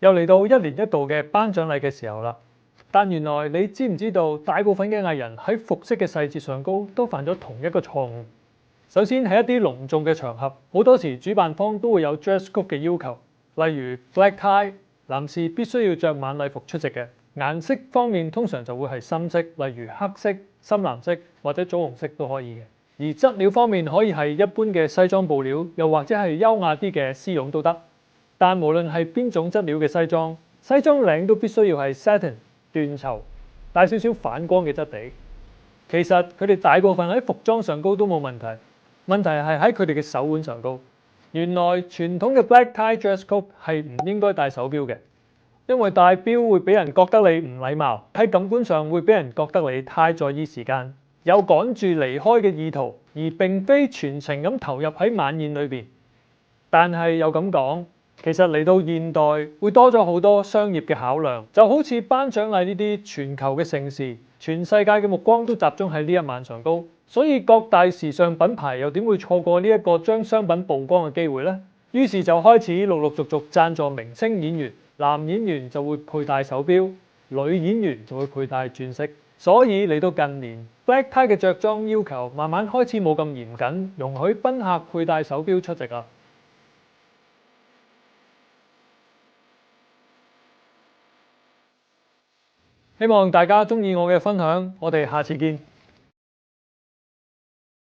又嚟到一年一度嘅頒獎禮嘅時候啦，但原來你知唔知道，大部分嘅藝人喺服飾嘅細節上高都犯咗同一個錯誤。首先係一啲隆重嘅場合，好多時主辦方都會有 dress code 嘅要求，例如 black tie，男士必須要着晚禮服出席嘅。顏色方面通常就會係深色，例如黑色、深藍色或者棗紅色都可以嘅。而質料方面可以係一般嘅西裝布料，又或者係優雅啲嘅絲絨都得。但無論係邊種質料嘅西裝，西裝領都必須要係 satin 緞綢，帶少少反光嘅質地。其實佢哋大部分喺服裝上高都冇問題，問題係喺佢哋嘅手腕上高。原來傳統嘅 black tie dress code 係唔應該戴手錶嘅，因為戴錶會俾人覺得你唔禮貌，喺感官上會俾人覺得你太在意時間，有趕住離開嘅意圖，而並非全程咁投入喺晚宴裏邊。但係又咁講，其實嚟到現代會多咗好多商業嘅考量，就好似頒獎禮呢啲全球嘅盛事，全世界嘅目光都集中喺呢一晚上高，所以各大時尚品牌又點會錯過呢一個將商品曝光嘅機會呢？於是就開始陸陸續續贊助明星演員，男演員就會佩戴手錶，女演員就會佩戴鑽飾。所以嚟到近年，black tie 嘅着裝要求慢慢開始冇咁嚴謹，容許賓客佩戴手錶出席啦。希望大家鍾意我嘅分享，我哋下次見。